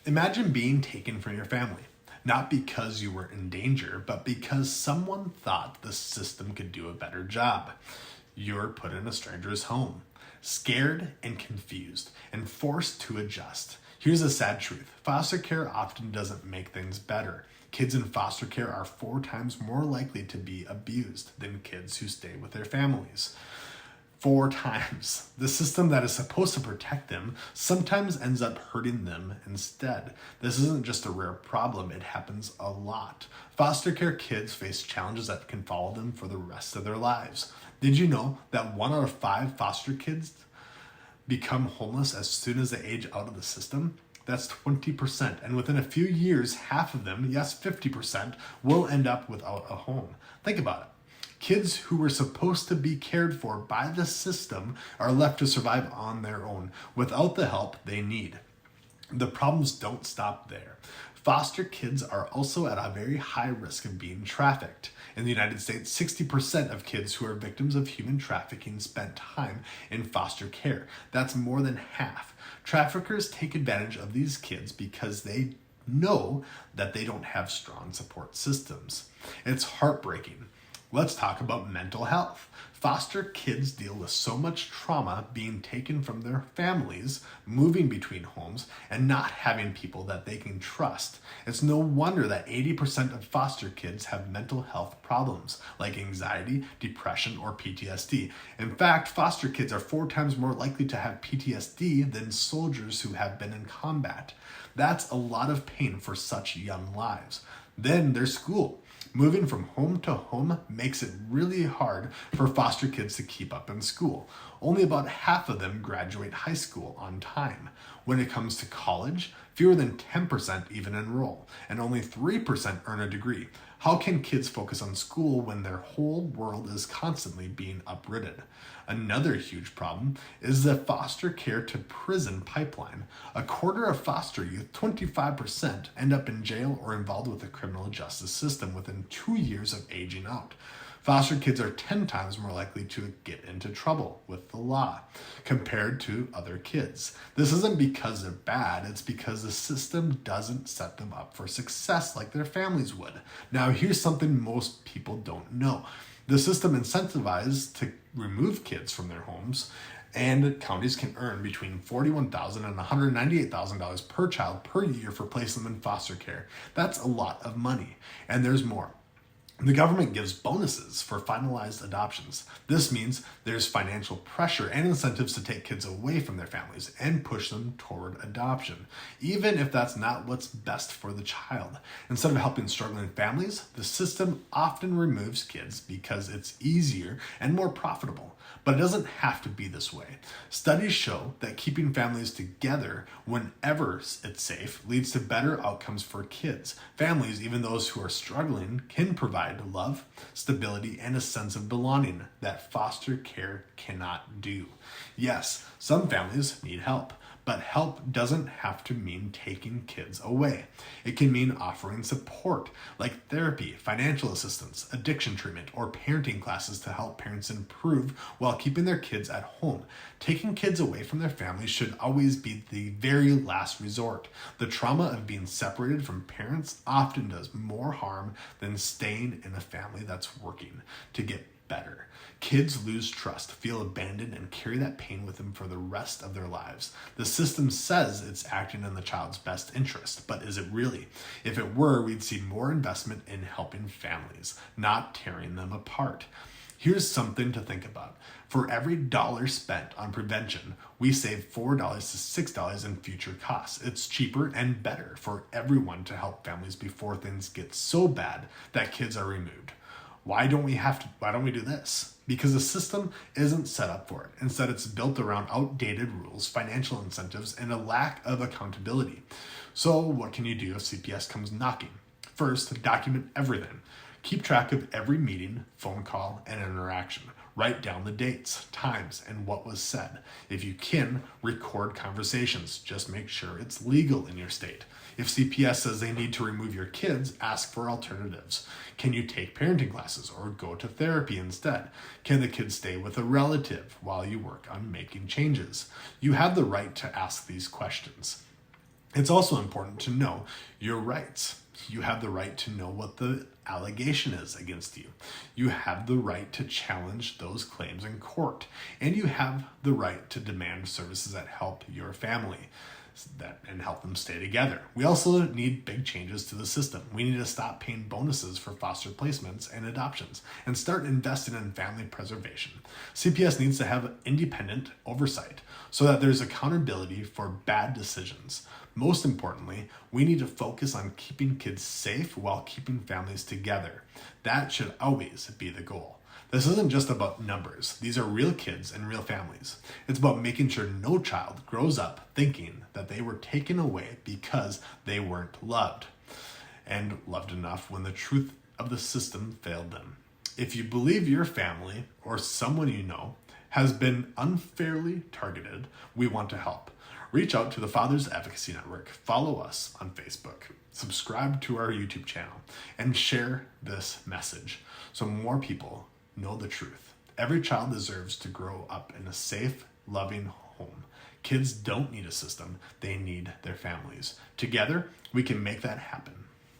Imagine being taken from your family, not because you were in danger, but because someone thought the system could do a better job. You're put in a stranger's home, scared and confused, and forced to adjust. Here's a sad truth. Foster care often doesn't make things better. Kids in foster care are 4 times more likely to be abused than kids who stay with their families. 4 times. The system that is supposed to protect them sometimes ends up hurting them instead. This isn't just a rare problem, it happens a lot. Foster care kids face challenges that can follow them for the rest of their lives. Did you know that 1 out of 5 foster kids become homeless as soon as they age out of the system? That's 20%, and within a few years, half of them, yes, 50%, will end up without a home. Think about it. Kids who were supposed to be cared for by the system are left to survive on their own without the help they need. The problems don't stop there. Foster kids are also at a very high risk of being trafficked. In the United States, 60% of kids who are victims of human trafficking spent time in foster care. That's more than half. Traffickers take advantage of these kids because they know that they don't have strong support systems. It's heartbreaking. Let's talk about mental health. Foster kids deal with so much trauma being taken from their families, moving between homes, and not having people that they can trust. It's no wonder that 80% of foster kids have mental health problems like anxiety, depression, or PTSD. In fact, foster kids are 4 times more likely to have PTSD than soldiers who have been in combat. That's a lot of pain for such young lives. Then there's school. Moving from home to home makes it really hard for foster kids to keep up in school. Only about half of them graduate high school on time. When it comes to college, fewer than 10% even enroll, and only 3% earn a degree. How can kids focus on school when their whole world is constantly being uprooted? Another huge problem is the foster care to prison pipeline. A quarter of foster youth, 25%, end up in jail or involved with the criminal justice system within 2 years of aging out. Foster kids are 10 times more likely to get into trouble with the law compared to other kids. This isn't because they're bad, it's because the system doesn't set them up for success like their families would. Now, here's something most people don't know. The system incentivizes to remove kids from their homes, and counties can earn between $41,000 and $198,000 per child per year for placing them in foster care. That's a lot of money, and there's more. The government gives bonuses for finalized adoptions. This means there's financial pressure and incentives to take kids away from their families and push them toward adoption, even if that's not what's best for the child. Instead of helping struggling families, the system often removes kids because it's easier and more profitable. But it doesn't have to be this way. Studies show that keeping families together whenever it's safe leads to better outcomes for kids. Families, even those who are struggling, can provide love, stability, and a sense of belonging that foster care cannot do. Yes, some families need help, but help doesn't have to mean taking kids away. It can mean offering support like therapy, financial assistance, addiction treatment, or parenting classes to help parents improve while keeping their kids at home. Taking kids away from their families should always be the very last resort. The trauma of being separated from parents often does more harm than staying in a family that's working to get better. Kids lose trust, feel abandoned, and carry that pain with them for the rest of their lives. The system says it's acting in the child's best interest, but is it really? If it were, we'd see more investment in helping families, not tearing them apart. Here's something to think about. For every dollar spent on prevention, we save $4 to $6 in future costs. It's cheaper and better for everyone to help families before things get so bad that kids are removed. Why don't we do this? Because the system isn't set up for it. Instead, it's built around outdated rules, financial incentives, and a lack of accountability. So what can you do if CPS comes knocking? First, document everything. Keep track of every meeting, phone call, and interaction. Write down the dates, times, and what was said. If you can, record conversations. Just make sure it's legal in your state. If CPS says they need to remove your kids, ask for alternatives. Can you take parenting classes or go to therapy instead? Can the kids stay with a relative while you work on making changes? You have the right to ask these questions. It's also important to know your rights. You have the right to know what the allegation is against you. You have the right to challenge those claims in court. And you have the right to demand services that help your family and help them stay together. We also need big changes to the system. We need to stop paying bonuses for foster placements and adoptions and start investing in family preservation. CPS needs to have independent oversight so that there's accountability for bad decisions. Most importantly, we need to focus on keeping kids safe while keeping families together. That should always be the goal. This isn't just about numbers. These are real kids and real families. It's about making sure no child grows up thinking that they were taken away because they weren't loved and loved enough when the truth of the system failed them. If you believe your family or someone you know has been unfairly targeted, we want to help. Reach out to the Fathers Advocacy Network, follow us on Facebook, subscribe to our YouTube channel, and share this message so more people know the truth. Every child deserves to grow up in a safe, loving home. Kids don't need a system, they need their families. Together, we can make that happen.